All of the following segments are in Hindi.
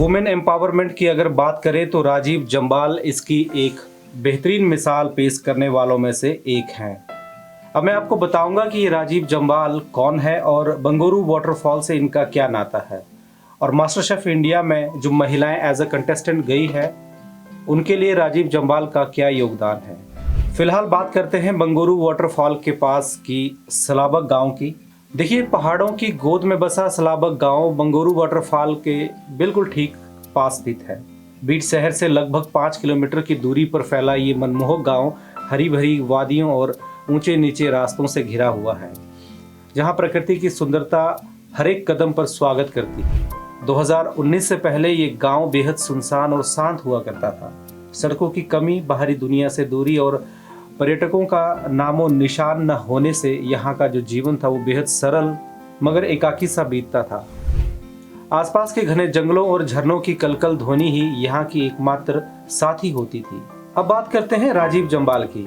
वुमेन एम्पावरमेंट की अगर बात करें तो राजीव जम्वाल इसकी एक बेहतरीन मिसाल पेश करने वालों में से एक हैं। अब मैं आपको बताऊंगा कि ये राजीव जम्वाल कौन है और बंगुरू वाटरफॉल से इनका क्या नाता है, और मास्टर शेफ इंडिया में जो महिलाएं एज अ कंटेस्टेंट गई है उनके लिए राजीव जम्वाल का क्या योगदान है। फिलहाल बात करते हैं बंगुरू वाटरफॉल के पास की सलाबक गांव की। देखिए, पहाड़ों की गोद में बसा सलाबक गांव बंगुरू वाटरफॉल के बिल्कुल ठीक पास स्थित है। बीड शहर से लगभग 5 किलोमीटर की दूरी पर फैला ये मनमोहक गांव हरी भरी वादियों और ऊंचे नीचे रास्तों से घिरा हुआ है, जहां प्रकृति की सुंदरता हर एक कदम पर स्वागत करती है। 2019 से पहले ये गांव बेहद सुनसान और शांत हुआ करता था। सड़कों की कमी, बाहरी दुनिया से दूरी और पर्यटकों का नामो निशान न होने से यहाँ का जो जीवन था वो बेहद सरल मगर एकाकी सा बीतता था। आसपास के घने जंगलों और झरनों की कलकल ध्वनि ही यहाँ की एकमात्र साथी होती थी। अब बात करते हैं राजीव जम्वाल की।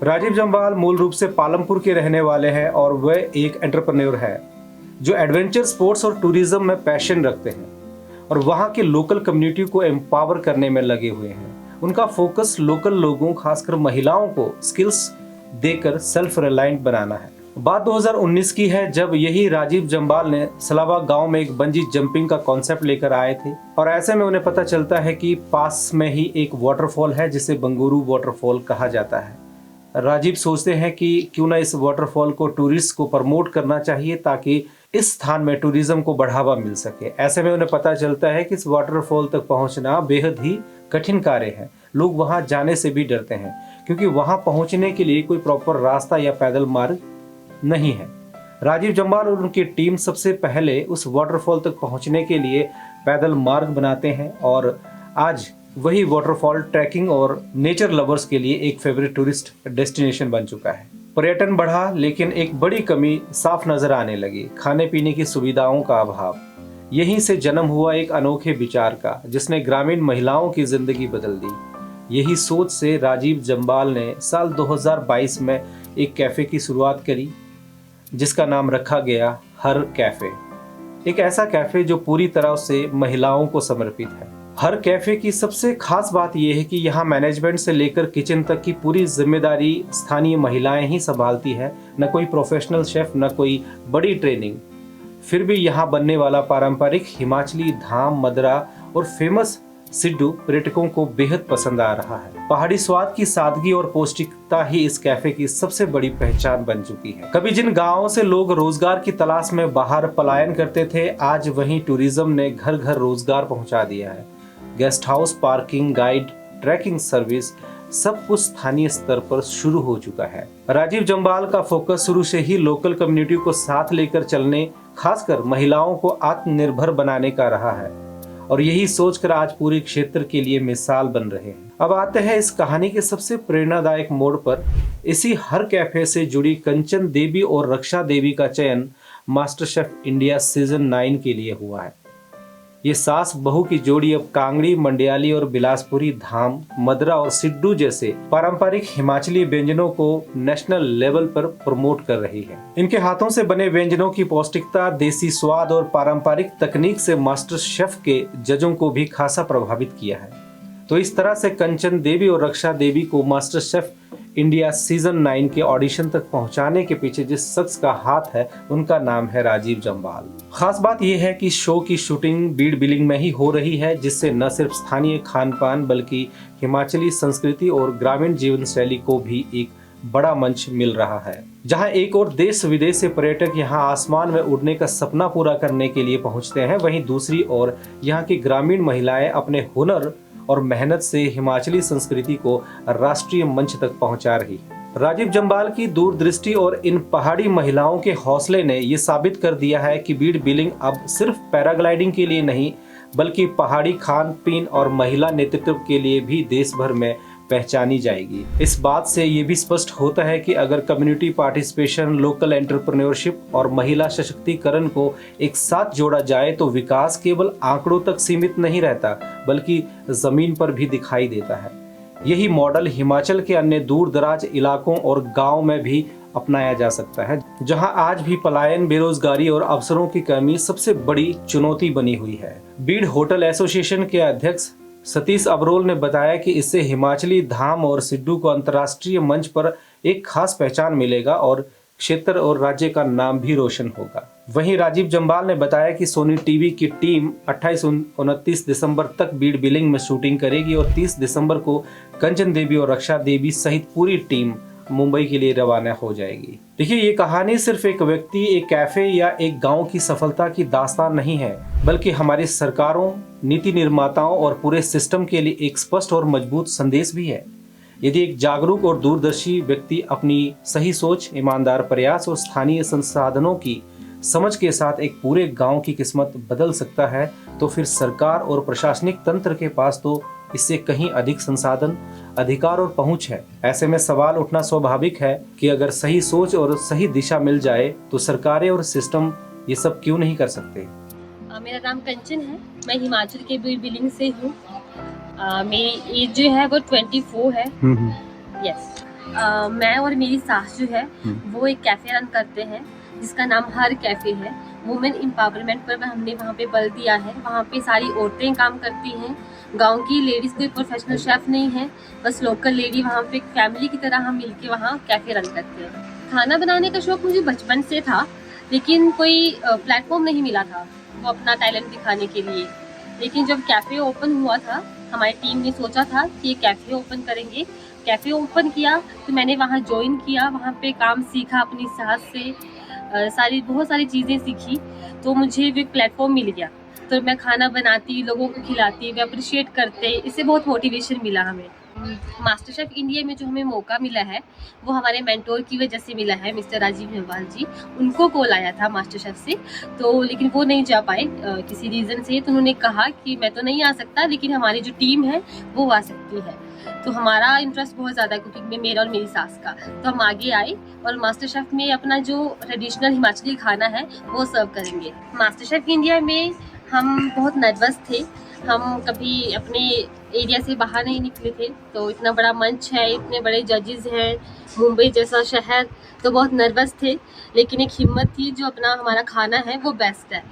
राजीव जम्वाल मूल रूप से पालमपुर के रहने वाले हैं और वह एक एंटरप्रेन्योर है जो एडवेंचर स्पोर्ट्स और टूरिज्म में पैशन रखते हैं और वहाँ के लोकल कम्युनिटी को एम्पावर करने में लगे हुए हैं। उनका फोकस लोकल लोगों, खासकर महिलाओं को स्किल्स देकर सेल्फ रिलायंट बनाना है। बात 2019 की है, जब यही राजीव जम्वाल ने सलाबा गांव में एक बंजी जंपिंग का कॉन्सेप्ट लेकर आए थे और ऐसे में उन्हें पता चलता है कि पास में ही एक वाटरफॉल है जिसे बंगुरू वाटरफॉल कहा जाता है। राजीव सोचते हैं कि क्यों ना इस वाटरफॉल को टूरिस्ट को प्रमोट करना चाहिए ताकि इस स्थान में टूरिज्म को बढ़ावा मिल सके। ऐसे में उन्हें पता चलता है कि इस वाटरफॉल तक पहुंचना बेहद ही कठिन कार्य है। लोग वहां जाने से भी डरते हैं क्योंकि वहां पहुंचने के लिए कोई प्रॉपर रास्ता या पैदल मार्ग नहीं है। राजीव जम्वाल और उनकी टीम सबसे पहले उस वाटरफॉल तक पहुंचने के लिए पैदल मार्ग बनाते हैं और आज वही वाटरफॉल ट्रैकिंग और नेचर लवर्स के लिए एक फेवरेट टूरिस्ट डेस्टिनेशन बन चुका है। पर्यटन बढ़ा, लेकिन एक बड़ी कमी साफ नजर आने लगी, खाने पीने की सुविधाओं का अभाव। यहीं से जन्म हुआ एक अनोखे विचार का जिसने ग्रामीण महिलाओं की जिंदगी बदल दी। यही सोच से राजीव जम्वाल ने साल 2022 में एक कैफे की शुरुआत करी जिसका नाम रखा गया हर कैफे। एक ऐसा कैफे जो पूरी तरह से महिलाओं को समर्पित है। हर कैफे की सबसे खास बात यह है कि यहाँ मैनेजमेंट से लेकर किचन तक की पूरी जिम्मेदारी स्थानीय महिलाएं ही संभालती है। न कोई प्रोफेशनल शेफ, न कोई बड़ी ट्रेनिंग। फिर भी यहाँ बनने वाला पारंपरिक हिमाचली धाम, मदरा और फेमस सिड्डू पर्यटकों को बेहद पसंद आ रहा है। पहाड़ी स्वाद की सादगी और पौष्टिकता ही इस कैफे की सबसे बड़ी पहचान बन चुकी है। कभी जिन गांवों से लोग रोजगार की तलाश में बाहर पलायन करते थे, आज वहीं टूरिज्म ने घर घर रोजगार पहुंचा दिया है। Guest house, parking, guide, trekking service, सब कुछ स्थानीय स्तर पर शुरू हो चुका है। राजीव जम्वाल का फोकस शुरू से ही लोकल कम्युनिटी को साथ लेकर चलने, खासकर महिलाओं को आत्मनिर्भर बनाने का रहा है और यही सोचकर आज पूरे क्षेत्र के लिए मिसाल बन रहे हैं। अब आते हैं इस कहानी के सबसे प्रेरणादायक मोड़ पर। इसी हर कैफे से जुड़ी कंचन देवी और रक्षा देवी का चयन मास्टर शेफ इंडिया सीजन 9 के लिए हुआ है। ये सास बहू की जोड़ी अब कांगड़ी, मंडियाली और बिलासपुरी धाम, मदरा और सिड्डू जैसे पारंपरिक हिमाचली व्यंजनों को नेशनल लेवल पर प्रमोट कर रही है। इनके हाथों से बने व्यंजनों की पौष्टिकता, देसी स्वाद और पारंपरिक तकनीक से मास्टर शेफ के जजों को भी खासा प्रभावित किया है। तो इस तरह से कंचन देवी और रक्षा देवी को मास्टर शेफ इंडिया सीजन 9 के ऑडिशन तक पहुंचाने के पीछे जिस शख्स का हाथ है उनका नाम है राजीव जम्वाल। खास बात यह है कि शो की शूटिंग बीड बिलिंग में ही हो रही है, जिससे न सिर्फ स्थानीय खान पान बल्कि हिमाचली संस्कृति और ग्रामीण जीवन शैली को भी एक बड़ा मंच मिल रहा है। जहां एक और देश विदेश से पर्यटक यहां आसमान में उड़ने का सपना पूरा करने के लिए पहुंचते हैं, वहीं दूसरी ओर यहां की ग्रामीण महिलाएं अपने हुनर और मेहनत से हिमाचली संस्कृति को राष्ट्रीय मंच तक पहुंचा रही है। राजीव जम्वाल की दूरदृष्टि और इन पहाड़ी महिलाओं के हौसले ने ये साबित कर दिया है कि बीड बिलिंग अब सिर्फ पैराग्लाइडिंग के लिए नहीं बल्कि पहाड़ी खान पीन और महिला नेतृत्व के लिए भी देश भर में पहचानी जाएगी। इस बात से ये भी स्पष्ट होता है कि अगर कम्युनिटी पार्टिसिपेशन, लोकल एंटरप्रेन्योरशिप और महिला सशक्तिकरण को एक साथ जोड़ा जाए तो विकास केवल आंकड़ों तक सीमित नहीं रहता बल्कि जमीन पर भी दिखाई देता है। यही मॉडल हिमाचल के अन्य दूर दराज इलाकों और गांव में भी अपनाया जा सकता है। जहां आज भी पलायन, बेरोजगारी और अवसरों की कमी सबसे बड़ी चुनौती बनी हुई है। बीड़ होटल एसोसिएशन के अध्यक्ष सतीश अबरोल ने बताया कि इससे हिमाचली धाम और सिड्डू को अंतर्राष्ट्रीय मंच पर एक खास पहचान मिलेगा और क्षेत्र और राज्य का नाम भी रोशन होगा। वहीं राजीव जम्वाल ने बताया कि सोनी टीवी की टीम 28-29 दिसंबर तक बीड़ बिलिंग में शूटिंग करेगी और 30 दिसंबर को कंचन देवी और रक्षा देवी सहित पूरी टीम मुंबई के लिए रवाना हो जाएगी। देखिए, ये कहानी सिर्फ एक व्यक्ति, एक कैफे या एक गांव की सफलता की दास्तान नहीं है, बल्कि हमारी सरकारों, नीति निर्माताओं और पूरे सिस्टम के लिए एक स्पष्ट और मजबूत संदेश भी है। यदि एक जागरूक और दूरदर्शी व्यक्ति अपनी सही सोच, ईमानदार प्रयास और स्थानीय संसाधनों की समझ के साथ एक पूरे गांव की किस्मत बदल सकता है, तो फिर सरकार और प्रशासनिक तंत्र के पास तो इससे कहीं अधिक संसाधन, अधिकार और पहुंच है। ऐसे में सवाल उठना स्वाभाविक है कि अगर सही सोच और सही दिशा मिल जाए तो सरकारें और सिस्टम ये सब क्यों नहीं कर सकते। मेरा नाम कंचन है, मैं हिमाचल के बीड़ बिलिंग से हूँ। मेरी एज जो है वो 24 है। यस। मैं और मेरी सास जो है वो एक कैफे रन करते हैं जिसका नाम हर कैफे है। वुमेन एम्पावरमेंट पर हमने वहाँ पे बल दिया है। वहाँ पे सारी औरतें काम करती हैं। गांव की लेडीज कोई प्रोफेशनल शेफ नहीं है, बस लोकल लेडी वहाँ पे एक फैमिली की तरह हम मिलके वहाँ कैफे रन करते हैं। खाना बनाने का शौक मुझे बचपन से था, लेकिन कोई प्लेटफॉर्म नहीं मिला था वो अपना टैलेंट दिखाने के लिए। लेकिन जब कैफे ओपन हुआ था, हमारी टीम ने सोचा था कि कैफे ओपन करेंगे। कैफे ओपन किया तो मैंने वहाँ ज्वाइन किया, वहाँ पे काम सीखा अपनी सास से, बहुत सारी चीज़ें सीखी, तो मुझे भी प्लेटफॉर्म मिल गया। तो मैं खाना बनाती, लोगों को खिलाती, वे अप्रिशिएट करते, इससे बहुत मोटिवेशन मिला हमें। मास्टर शेफ इंडिया में जो हमें मौका मिला है वो हमारे मेंटोर की वजह से मिला है, मिस्टर राजीव जम्वाल जी। उनको कॉल आया था मास्टर शेफ से, तो लेकिन वो नहीं जा पाए किसी रीज़न से। तो उन्होंने कहा कि मैं तो नहीं आ सकता, लेकिन हमारी जो टीम है वो आ सकती है। तो हमारा इंटरेस्ट बहुत ज़्यादा कुकिंग में, मेरा और मेरी सास का, तो हम आगे आए और मास्टर शेफ में अपना जो ट्रेडिशनल हिमाचली खाना है वो सर्व करेंगे। मास्टर शेफ इंडिया में हम बहुत नर्वस थे, हम कभी अपने एरिया से बाहर नहीं निकले थे। तो इतना बड़ा मंच है, इतने बड़े जजेस हैं, मुंबई जैसा शहर, तो बहुत नर्वस थे। लेकिन एक हिम्मत थी, जो अपना हमारा खाना है वो बेस्ट है।